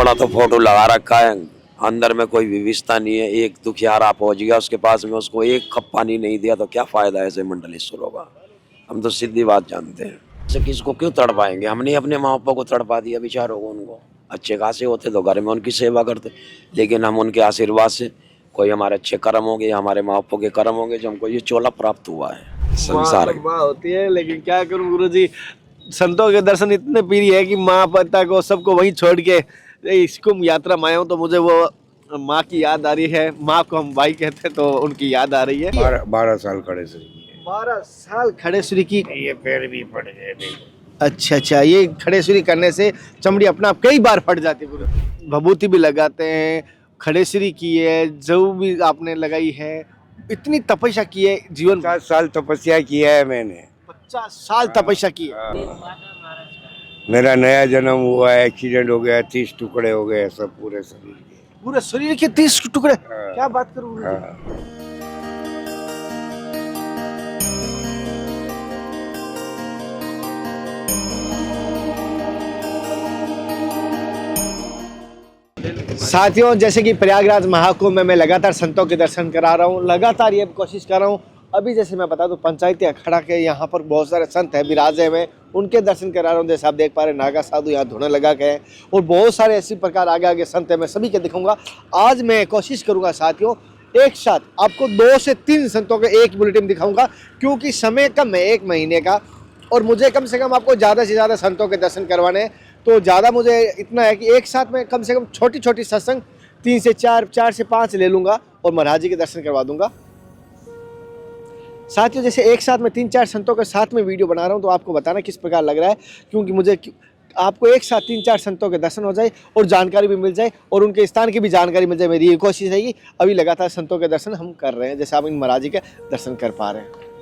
बड़ा तो फोटो लगा रखा है, अंदर में कोई विविधता नहीं है। एक दुखियारा पहुंच गया उसके पास में, उसको एक कप पानी नहीं दिया तो क्या फायदा है ऐसे मंडलेश्वरों का। हम तो सीधी बात जानते हैं, ऐसे किसको क्यों तड़पाएंगे। हमने अपने माँ बाप को तड़पा दिया बेचारों को, उनको अच्छे खासे होते तो घर में उनकी सेवा करते, लेकिन हम उनके आशीर्वाद से कोई हमारे अच्छे कर्म होंगे, हमारे माँ बापों के कर्म होंगे जो हमको ये चोला प्राप्त हुआ है संसार माँ माँ होती है, लेकिन क्या करूं गुरुजी, संतों के दर्शन इतने प्रिय है कि माँ पिता को सबको वहीं छोड़ के इस कुंभ यात्रा में आया हूं, तो मुझे वो माँ की याद आ रही है। माँ को हम भाई कहते हैं तो उनकी याद आ रही है। 12 साल खड़े से 12 साल खड़ेश्वरी की। ये पैर भी पड़ गए देखो। अच्छा अच्छा, ये खड़ेश्वरी करने से चमड़ी अपना आप कई बार फट जाती है गुरु। भभूति भी लगाते हैं, खड़ेश्वरी की है, जऊ भी आपने लगाई है, इतनी तपस्या की है जीवन। 50 साल तपस्या किया है मैंने। 50 साल तपस्या की है। मेरा नया जन्म हुआ है, एक्सीडेंट हो गया, 30 टुकड़े हो गए सब पूरे शरीर के। पूरे शरीर के 30 टुकड़े, क्या बात करूं गुरुजी। हाँ। साथियों, जैसे कि प्रयागराज महाकुंभ में मैं लगातार संतों के दर्शन करा रहा हूँ, लगातार ये कोशिश कर रहा हूँ। अभी जैसे मैं बता दूं, पंचायती अखाड़ा के यहाँ पर बहुत सारे संत हैं विराजे में, उनके दर्शन करा रहा हूँ। जैसे आप देख पा रहे हैं, नागा साधु यहाँ धुने लगा के हैं, और बहुत सारे ऐसी प्रकार आगे आगे संत हैं, मैं सभी के दिखाऊंगा। आज मैं कोशिश करूँगा साथियों, एक साथ आपको 2 से 3 संतों के एक बुलेटिन दिखाऊंगा, क्योंकि समय कम है 1 महीने का, और मुझे कम से कम आपको ज़्यादा से ज़्यादा संतों के दर्शन करवाने हैं। तो ज़्यादा मुझे इतना है कि एक साथ में कम से कम छोटी छोटी सत्संग 3 से 4, 4 से 5 ले लूँगा और महाराज जी के दर्शन करवा दूंगा। साथियों, जैसे एक साथ में 3-4 संतों के साथ में वीडियो बना रहा हूँ, तो आपको बताना किस प्रकार लग रहा है, क्योंकि मुझे आपको एक साथ 3-4 संतों के दर्शन हो जाए और जानकारी भी मिल जाए और उनके स्थान की भी जानकारी मिल जाए। मेरी ये कोशिश है कि अभी लगातार संतों के दर्शन हम कर रहे हैं, जैसे आप इन महाराज जी के दर्शन कर पा रहे हैं।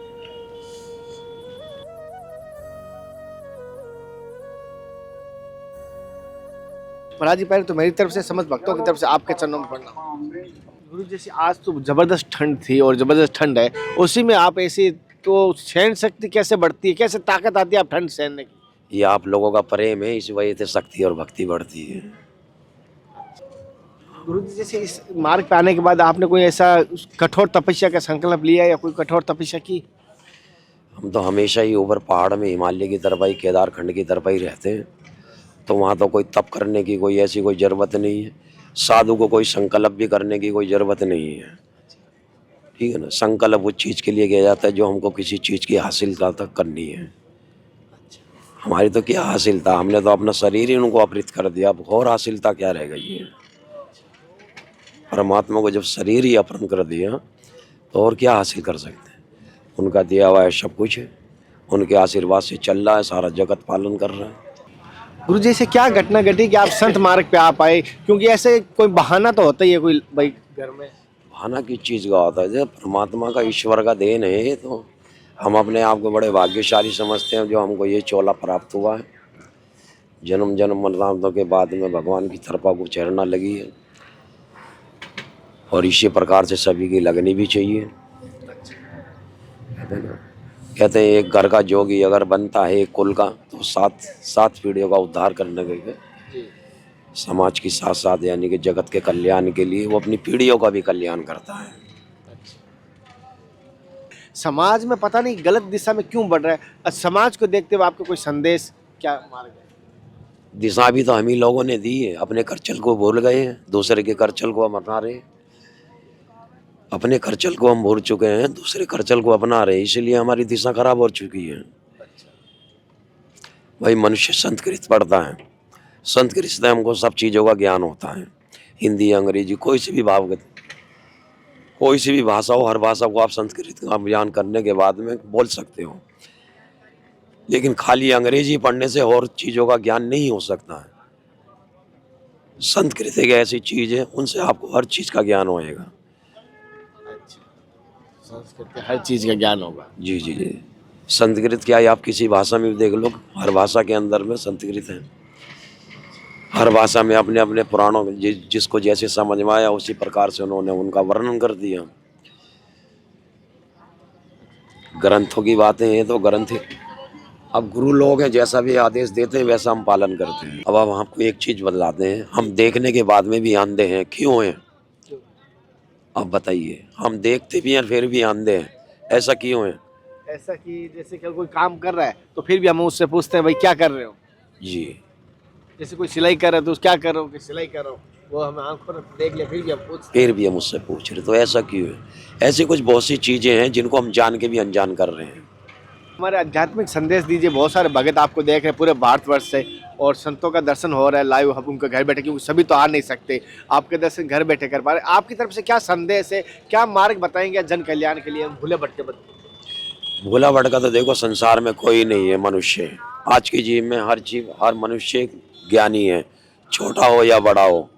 महाराज जी, पहले तो मेरी तरफ से, समझ भक्तों की तरफ से आपके चरणों में पड़ना। गुरु, जैसे आज तो जबरदस्त ठंड थी और जबरदस्त ठंड है, उसी में आप ऐसे तो सहन शक्ति कैसे बढ़ती है, कैसे ताकत आती है आप ठंड सहने की? ये आप लोगों का प्रेम है, इस वजह से शक्ति और भक्ति बढ़ती है। गुरु जी, जैसे इस मार्ग पे आने के बाद आपने कोई ऐसा कठोर तपस्या का संकल्प लिया या कोई कठोर तपस्या की? हम तो हमेशा ही ऊपर पहाड़ में हिमालय की तरफ ही, केदारखंड की तरफ ही रहते हैं, तो वहाँ तो कोई तप करने की कोई ऐसी कोई ज़रूरत नहीं है। साधु को कोई संकल्प भी करने की कोई ज़रूरत नहीं है, ठीक है ना। संकल्प उस चीज़ के लिए किया जाता है जो हमको किसी चीज़ की हासिलता तक करनी है। हमारी तो क्या हासिलता, हमने तो अपना शरीर ही उनको अपहृत कर दिया, अब और हासिलता क्या रह गई है। परमात्मा को जब शरीर ही अपहरण कर दिया तो और क्या हासिल कर सकते हैं। उनका दिया हुआ है सब कुछ है, उनके आशीर्वाद से चल रहा है, सारा जगत पालन कर रहा है। गुरु जी, से क्या घटना घटी कि आप संत मार्ग पे आ पाए? क्योंकि ऐसे कोई बहाना तो होता ही है कोई भाई घर में। बहाना किस चीज़ का होता है, जब परमात्मा का ईश्वर का देन है, तो हम अपने आप को बड़े भाग्यशाली समझते हैं जो हमको ये चोला प्राप्त हुआ है। जन्म जन्म मरणांतों के बाद में भगवान की कृपा को चढ़ना लगी है, और इसी प्रकार से सभी की लगनी भी चाहिए। कहते हैं एक घर का जोगी अगर बनता है एक कुल का, तो 7 पीढ़ियों का उद्धार करने के समाज की साथ साथ यानी कि जगत के कल्याण के लिए वो अपनी पीढ़ियों का भी कल्याण करता है। समाज में पता नहीं गलत दिशा में क्यों बढ़ रहा है, समाज को देखते हुए आपको कोई संदेश क्या मार्ग है? दिशा भी तो हम ही लोगों ने दी है, अपने करचल को भूल गए हैं, दूसरे के करचल को हम अपना रहे हैं। अपने करचल को हम भूल चुके हैं, दूसरे करचल को अपना रहे हैं, इसीलिए हमारी दिशा खराब हो चुकी है। भाई मनुष्य संस्कृत पढ़ता है, संस्कृत से हमको सब चीज़ों का ज्ञान होता है। हिंदी, अंग्रेजी, कोई सी भी कोई सी भी भाषा हो, हर भाषा को आप संस्कृत का ज्ञान करने के बाद में बोल सकते हो। लेकिन खाली अंग्रेजी पढ़ने से और चीज़ों का ज्ञान नहीं हो सकता है। संस्कृत एक ऐसी चीज़ है, उनसे आपको हर चीज़ का ज्ञान होएगा। संस्कृत हर चीज का ज्ञान होगा। जी जी जी, संस्कृत क्या है, आप किसी भाषा में भी देख लो, हर भाषा के अंदर में संस्कृत है। हर भाषा में अपने अपने पुराणों जिसको जैसे समझ में आया उसी प्रकार से उन्होंने उनका वर्णन कर दिया। ग्रंथों की बातें हैं तो ग्रंथ अब गुरु लोग हैं, जैसा भी आदेश देते हैं वैसा हम पालन करते हैं। अब आपको एक चीज बतलाते हैं, हम देखने के बाद में भी अंधे हैं, क्यों हैं? अब बताइए, हम देखते भी हैं फिर भी अंधे हैं, ऐसा क्यों है? ऐसा कि जैसे कि कोई काम कर रहा है तो फिर भी हम उससे पूछते हैं भाई क्या कर रहे हो। जी, जैसे कोई सिलाई कर रहा है तो क्या कर रहे हो, कि सिलाई कर रहा हूँ, वो हमें आंखों में देख लिया फिर भी हम पूछते फिर भी हम उससे पूछ रहे, तो ऐसा क्यों है? ऐसी कुछ बहुत सी चीजें हैं जिनको हम जान के भी अनजान कर रहे हैं। हैं। हमारे आध्यात्मिक संदेश दीजिए। बहुत सारे भगत आपको देख रहे हैं पूरे भारतवर्ष से, और संतों का दर्शन हो रहा है लाइव, हम उनके घर बैठे, क्योंकि सभी तो आ नहीं सकते, आपके दर्शन घर बैठे कर पा रहे हैं। आपकी तरफ से क्या संदेश है, क्या मार्ग बताएंगे जन कल्याण के लिए, हम भूले भटके बच्चे? भोला भटका तो देखो संसार में कोई नहीं है, मनुष्य है। आज के जीव में हर जीव, हर मनुष्य ज्ञानी है, छोटा हो या बड़ा हो।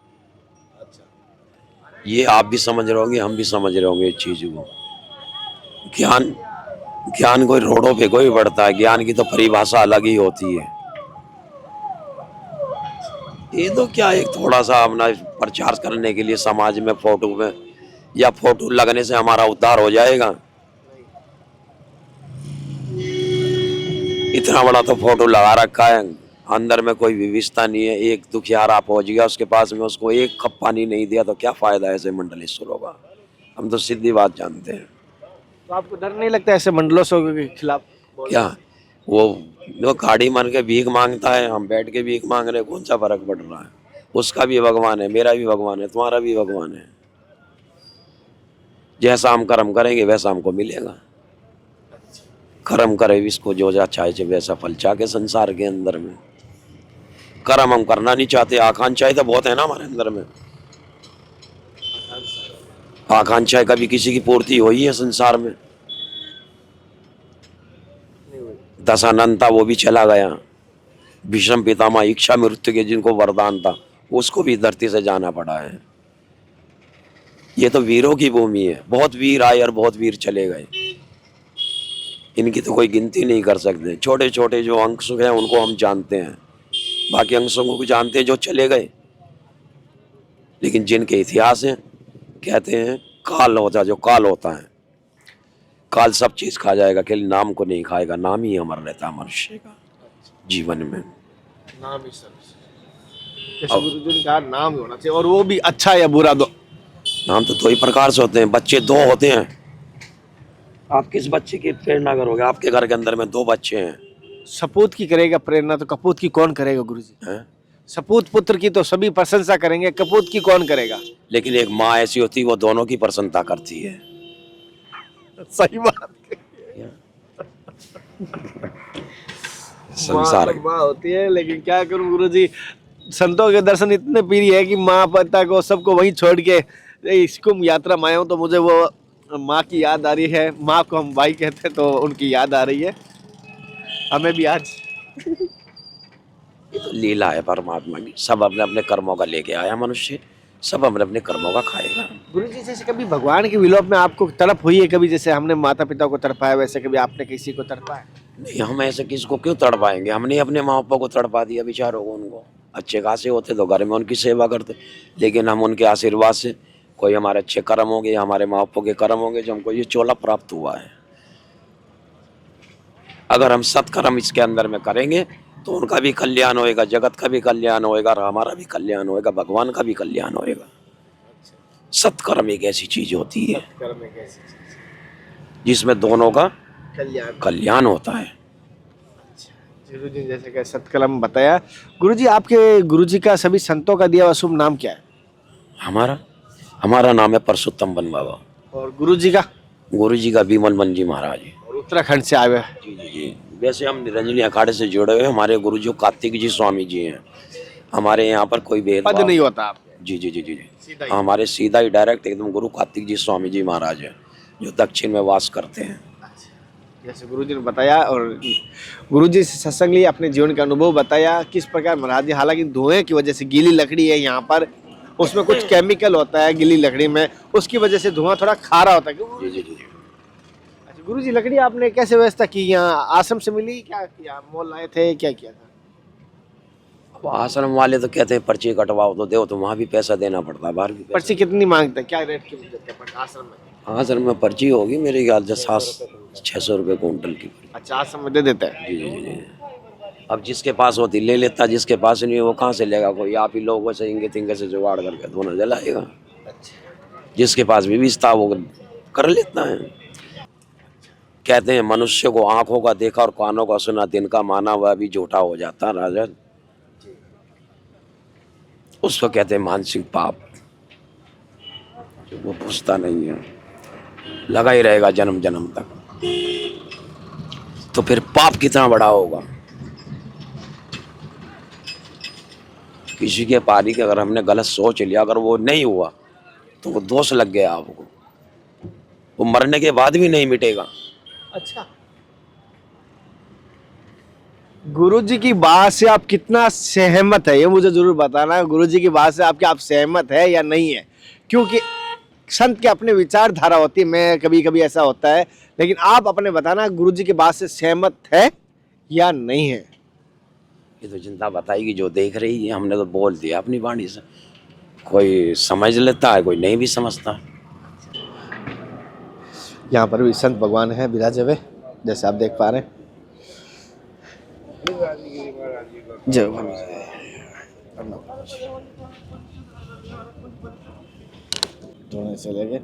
ये आप भी समझ रहे होंगे, हम भी समझ रहे होंगे इस चीज को। ज्ञान ज्ञान कोई रोडों पे कोई बढ़ता है, ज्ञान की तो परिभाषा अलग ही होती है। ये तो क्या, एक थोड़ा सा अपना प्रचार करने के लिए समाज में फोटो में, या फोटो लगने से हमारा उद्धार हो जाएगा? इतना बड़ा तो फोटो लगा रखा है, अंदर में कोई विविधता नहीं है। एक दुखियारा पहुंच गया उसके पास में, उसको एक कप पानी नहीं दिया तो क्या फायदा ऐसे मंडलेश्वरों का? हम तो सीधी बात जानते हैं। तो आपको डर नहीं लगता ऐसे मंडलों के खिलाफ? क्या वो गाड़ी मान के भीख मांगता है, हम बैठ के भीख मांग रहे हैं, कौन सा फर्क पड़ रहा है? उसका भी भगवान है, मेरा भी भगवान है, तुम्हारा भी भगवान है। जैसा हम कर्म करेंगे वैसा हमको मिलेगा। कर्म करे इसको जो जा चाहे वैसा फल चाहे संसार के अंदर में। कर्म हम करना नहीं चाहते, आकांक्षाएं तो बहुत है ना हमारे अंदर में। आकांक्षाएं कभी किसी की पूर्ति हुई है संसार में? दशानंद था, वो भी चला गया। भीष्म पितामह इच्छा मृत्यु के जिनको वरदान था, उसको भी धरती से जाना पड़ा है। ये तो वीरों की भूमि है, बहुत वीर आए और बहुत वीर चले गए, इनकी तो कोई गिनती नहीं कर सकते। छोटे छोटे जो अंश हैं उनको हम जानते हैं, बाकी अंशों को जानते हैं जो चले गए। लेकिन जिनके इतिहास हैं, कहते हैं काल होता है, जो काल होता है, काल सब चीज खा जाएगा, केवल नाम को नहीं खाएगा। नाम ही अमर रहता है मनुष्य का जीवन में। नाम ही सब, जैसे गुरुजी ने कहा नाम ही होना चाहिए, और वो भी अच्छा या बुरा दो। नाम तो दो ही प्रकार से होते हैं, बच्चे दो होते हैं। आप किस बच्चे की प्रेरणा करोगे? आपके घर के अंदर में दो बच्चे हैं, सपूत की करेगा प्रेरणा तो कपूत की कौन करेगा गुरुजी? हैं? सपूत पुत्र की तो सभी प्रशंसा करेंगे, कपूत की कौन करेगा? लेकिन एक माँ ऐसी होती है वो दोनों की प्रसन्नता करती है। सही बात। संसार माँ होती है, लेकिन क्या करूं गुरुजी, संतों के दर्शन इतने प्रिय है कि माँ पिता को सबको वहीं छोड़ के इस कुंभ यात्रा में आया हूं, तो मुझे वो माँ की याद आ रही है। माँ को हम भाई कहते हैं तो उनकी याद आ रही है हमें भी आज। ये तो लीला है परमात्मा की, सब अपने अपने कर्मों का लेके आया मनुष्य, सब अपने अपने कर्मों का खाएगा। गुरुजी जैसे कभी भगवान के विलोप में आपको तड़प हुई है? कभी जैसे हमने माता पिता को तड़पाया, वैसे कभी आपने किसी को तड़पाया? नहीं, हम ऐसे किसको क्यों तड़पाएंगे? हमने अपने माँ बाप को तड़पा दिया बेचारों को। उनको अच्छे खासे होते तो घर में उनकी सेवा करते, लेकिन हम उनके आशीर्वाद से, कोई हमारे अच्छे कर्म होंगे, हमारे माँ बापों के कर्म होंगे, जो हमको ये चोला प्राप्त हुआ है। अगर हम सत्कर्म इसके अंदर में करेंगे तो उनका भी कल्याण होएगा, जगत का भी कल्याण होएगा, और हमारा भी कल्याण होएगा, भगवान का भी कल्याण होएगा। सत्कर्म एक ऐसी चीज होती है जिसमें दोनों का कल्याण होता है। गुरुजी ने जैसे कि सत्कर्म बताया। गुरुजी आपके गुरुजी का सभी संतों का दिया हुआ शुभ नाम क्या है? हमारा नाम है परसोत्तम बन बाबा। और गुरुजी का? गुरुजी का विमल मन जी महाराज है। और उत्तराखंड से आए हुए? जी जी जी। वैसे हम निरंजनी अखाड़े से जुड़े हुए, हमारे गुरुजी कार्तिक जी स्वामी जी हैं। हमारे यहाँ पर कोई पद भेदभाव नहीं होता आप? जी जी जी जी जी। सीधा ही? हमारे सीधा ही डायरेक्ट एकदम गुरु कार्तिक जी स्वामी जी महाराज है, जो दक्षिण में वास करते हैं। जैसे गुरुजी ने बताया, और गुरुजी से सत्संग लिए, अपने जीवन का अनुभव बताया किस प्रकार महाराज जी, हालांकि धुएं की वजह से, गीली लकड़ी है यहाँ पर, उसमें कुछ केमिकल होता है गीली लकड़ी में, उसकी वजह से धुआं थोड़ा खारा होता है। क्यों? जी जी जी जी। अच्छा गुरुजी, लकड़ी आपने कैसे व्यवस्था की? यहाँ आश्रम से मिली, क्या किया, मोल लाए थे, क्या किया था? अब आश्रम वाले तो कहते हैं पर्ची कटवाओ तो दो, तो वहाँ भी पैसा देना पड़ता है, बाहर भी पैसा। पर्ची कितनी मांगते हैं, क्या रेट की मिलती है आश्रम में? आश्रम में पर्ची होगी मेरे ख्याल से 600 रुपये क्विंटल की। 50 में दे देते हैं। जी जी जी जी। अब जिसके पास होती ले लेता, जिसके पास नहीं है वो कहाँ से लेगा? कोई आप ही लोगों से इंगे तिंगे से जुगाड़ करके दोनों जलाएगा। जिसके पास भी बीज था वो कर लेता है। कहते हैं मनुष्य को आंखों का देखा और कानों का सुना, दिन का माना वह भी झूठा हो जाता राजा। उसको कहते हैं मानसिक पाप, वो पूछता नहीं है, लगा ही रहेगा जन्म जन्म तक। तो फिर पाप कितना बड़ा होगा। किसी के पारी के अगर हमने गलत सोच लिया, अगर वो नहीं हुआ तो वो दोष लग गया आपको, वो मरने के बाद भी नहीं मिटेगा। अच्छा, गुरुजी की बात से आप कितना सहमत है ये मुझे जरूर बताना। गुरुजी की बात से आप सहमत है या नहीं है? क्योंकि संत के अपने विचारधारा होती है, मैं कभी कभी ऐसा होता है, लेकिन आप अपने बताना गुरुजी की बात से सहमत है या नहीं है? ये तो जनता बताएगी जो देख रही है। हमने तो बोल दिया अपनी वाणी से, कोई समझ लेता है, कोई नहीं भी समझता। यहाँ पर भी संत भगवान है विराजे हुए, जैसे आप देख पा रहे हैं। जय धोने चले गए।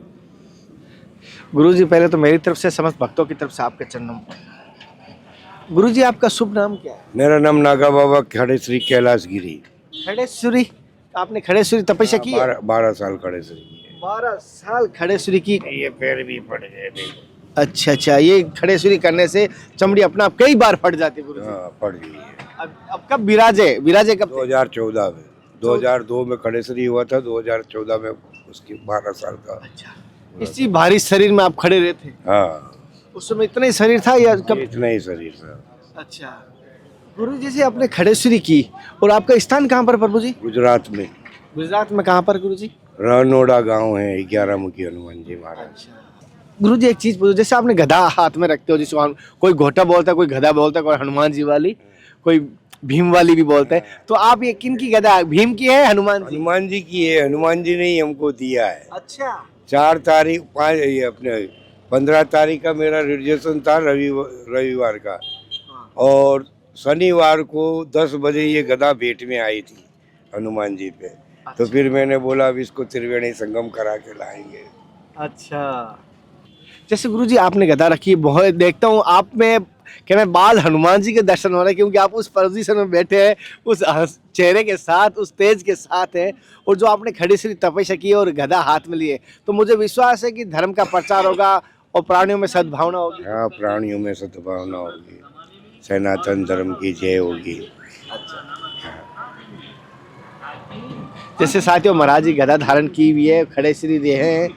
गुरुजी पहले तो मेरी तरफ से समस्त भक्तों की तरफ से आपके चरणों में। गुरुजी आपका शुभ नाम क्या है? मेरा नाम नागा बाबा खड़े श्री कैलाश गिरी। खड़ेश्वरी। आपने खड़ेश्वरी तपस्या की है? 12 साल खड़े श्री की 12 साल खड़ेश्वरी की। है। ये पैर भी पड़ गए देखो। अच्छा अच्छा, ये खड़ेश्वरी करने से चमड़ी अपना आप कई बार फट जाती है गुरुजी। हाँ पड़ गई है। अब कब विराजे? विराजे कब? 2014 में, 2002 में खड़े श्री हुआ था, 2014 में उसकी 12 साल का। अच्छा, इसी भारी शरीर में आप खड़े रहे थे? हाँ उस समय इतना ही शरीर था या कब? इतना ही शरीर था। अच्छा, गुरु जी से आपने खड़ेश्वरी की, और आपका स्थान कहाँ पर प्रभु जी? गुजरात में गुजरात में कहाँ पर गुरु जी? रनोड़ा गांव है, 11 मुखी हनुमान जी महाराज। गुरु जी एक चीज पूछो, जैसे आपने गधा हाथ में रखते हो, जिसको कोई घोटा बोलता है, कोई गधा बोलता है, कोई हनुमान जी वाली, कोई भीम वाली भी बोलते हैं, तो आप ये किन की गधा? भीम की है, हनुमान जी? हनुमान जी की है। हनुमान जी ने ही हमको दिया है। अच्छा, 4 तारीख 5 ये अपने 15 तारीख का मेरा रिजर्वेशन था रविवार का, और शनिवार को 10 बजे ये गदा भेंट में आई थी हनुमान जी पे। तो फिर मैंने बोला अब इसको त्रिवेणी संगम करा के लाएंगे। अच्छा। जैसे गुरुजी आपने गदा रखी, बहुत देखता हूँ आप में कि मैं बाल हनुमान जी के दर्शन हो रहे हैं, क्योंकि आप उस पोजीशन में बैठे हैं, उस चेहरे के साथ, उस तेज के साथ है, और जो आपने खड़ी श्री तपस्या की और गदा हाथ में लिए, तो मुझे विश्वास है कि धर्म का प्रचार होगा और प्राणियों में सद्भावना होगी। हाँ, प्राणियों में सद्भावना होगी, सनातन धर्म की जय होगी। जैसे साथियों महाराज जी गदा धारण की हुई है, खड़े श्री रहे हैं,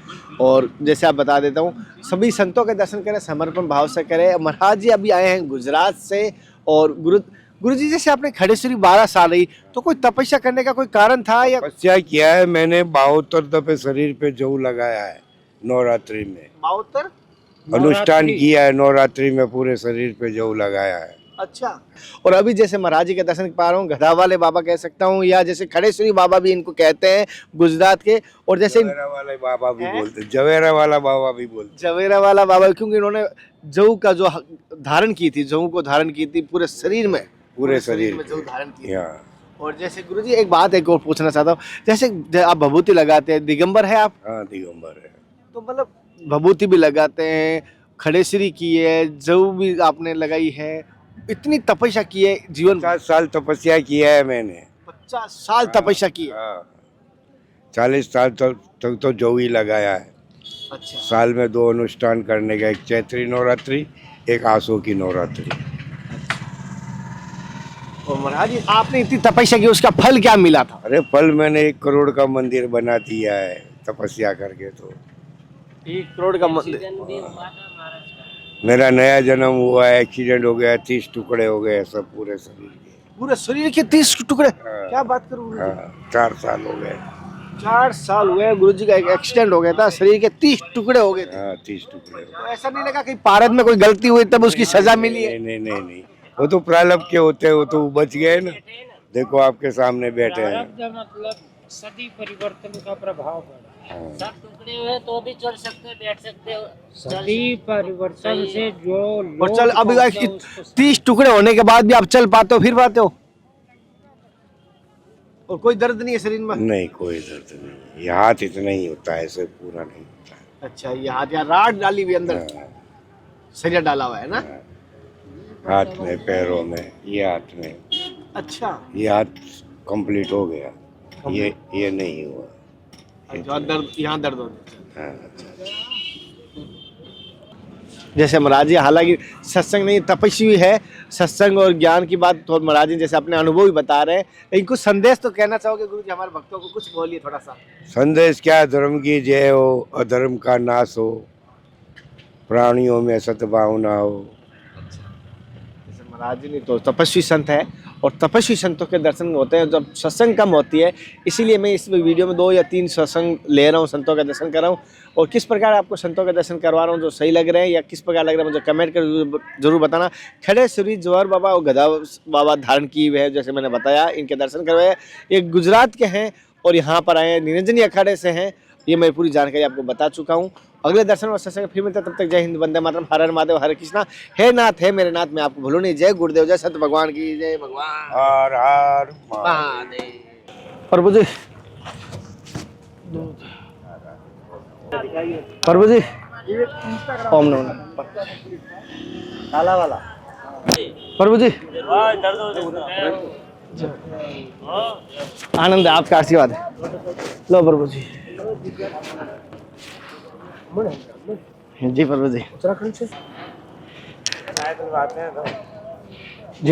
और जैसे आप बता देता हूँ, सभी संतों के दर्शन करें, समर्पण भाव से करें। महाराज जी अभी आए हैं गुजरात से, और गुरु जी जैसे आपने खड़े श्री 12 साल रही, तो कोई तपस्या करने का कोई कारण था या? तपस्या किया है मैंने, 72 दफे शरीर पे जऊ लगाया है नवरात्रि में। 72 अनुष्ठान किया है नवरात्रि में, पूरे शरीर पे जऊ लगाया है। अच्छा, और अभी जैसे महाराज जी के दर्शन पा रहा हूँ, गधा वाले बाबा कह सकता हूँ, या जैसे खड़ेश्वरी बाबा भी इनको कहते हैं गुजरात के, और जैसे जवेरा वाले बाबा भी बोलते, जवेरा वाला बाबा भी बोलते, जवेरा वाला बाबा, क्योंकि इन्होंने जऊ का जो धारण की थी, जऊ को धारण की थी पूरे शरीर में, पूरे शरीर में जऊ धारण की थी। हाँ। और जैसे गुरुजी एक बात एक और पूछना चाहता हूँ, जैसे आप भभूति लगाते हैं, दिगंबर है आप? हाँ दिगंबर है। तो मतलब भभूति भी लगाते हैं, खड़ेश्वरी की है, जऊ भी आपने लगाई है, इतनी तपस्या की है जीवन। 50 साल तपस्या किया है मैंने। 50 साल तपस्या की है? हाँ, 40 साल तक तो जऊ ही लगाया है। अच्छा, साल में 2 अनुष्ठान करने का, एक चैत्री नवरात्रि, एक आसो की नवरात्रि। और महाराज जी आपने इतनी तपस्या की, उसका फल क्या मिला था? अरे फल मैंने 1 करोड़ का मंदिर बना दिया है तपस्या करके। तो 1 करोड़ का मंदिर? मेरा नया जन्म हुआ है, एक्सीडेंट हो गया, 30 टुकड़े हो गए सब पूरे शरीर के। पूरे शरीर के 30 टुकड़े? हाँ। क्या बात करूं गुरुजी? हाँ, 4 साल हो गए। 4 साल हुए गुरुजी का एक एक्सीडेंट हो गया था, शरीर के 30 टुकड़े हो गए थे। हाँ 30 टुकड़े हो तो ऐसा नहीं लगा कि पारद में कोई गलती हुई तब उसकी सजा मिली है? गए। नहीं, वो तो प्रारब्ध के होते हैं, वो तो बच गए ना। देखो आपके सामने बैठे हैं। मतलब सदी परिवर्तन का प्रभाव पड़ा। पकड़े हुए तो भी चल सकते हैं, बैठ सकते हो। सभी परिवर्तन से जो और चल अब 30 टुकड़े होने के बाद भी आप चल पाते हो, फिर पाते हो, और कोई दर्द नहीं है शरीर में? नहीं, कोई दर्द नहीं। ये हाथ इतना ही होता है, ऐसे पूरा नहीं होता है। अच्छा, ये हाथ या राड डाली हुई अंदर, हाँ, सरिया डाला हुआ है ना? हाथ में, पैरों में, ये हाथ में, अच्छा, ये हाथ कंप्लीट हो गया, ये नहीं हुआ। अच्छा, दर्द यहाँ दर्द होता है। हाँ, अच्छा। जैसे महाराज जी हालांकि सत्संग नहीं तपस्वी है, सत्संग और ज्ञान की बात तो महाराज जी जैसे अपने अनुभव भी बता रहे हैं, लेकिन कुछ संदेश तो कहना चाहोगे गुरु जी हमारे भक्तों को? कुछ बोलिए थोड़ा सा। संदेश क्या है? धर्म की जय हो, अधर्म का नाश हो, प्राणियों में सद्भावना हो। जैसे महाराज जी नहीं तो तपस्वी संत है, और तपस्वी संतों के दर्शन होते हैं जब सत्संग कम होती है, इसीलिए मैं इस वीडियो में 2 या 3 सत्संग ले रहा हूँ, संतों का दर्शन कर रहा हूँ। और किस प्रकार आपको संतों का दर्शन करवा रहा हूँ, जो सही लग रहे हैं या किस प्रकार लग रहा है, मुझे कमेंट कर जरूर बताना। खड़े सूरी जवाहर बाबा और गधा बाबा धारण की हुए है, जैसे मैंने बताया, इनके दर्शन करवाए। ये गुजरात के हैं और यहाँ पर आए निरंजनी अखाड़े से हैं। ये मैं पूरी जानकारी आपको बता चुका हूँ। अगले दर्शन और सत्संग फिर मिलते हैं, तब तक जय हिंद, वंदे मातरम, हर हर महादेव, हरे कृष्णा। हे नाथ, हे मेरे नाथ, मैं आपको भूलूं नहीं। जय गुरुदेव, जय सत्य भगवान की जय। भगवान हर हर महादेव। प्रभु जी, प्रभु जी, ओम नमो नारायण। काला वाला प्रभु जी, आनंद है, आपका आशीर्वाद है। लो प्रभु जी। जी प्रभु जी, उत्तराखंड से जी।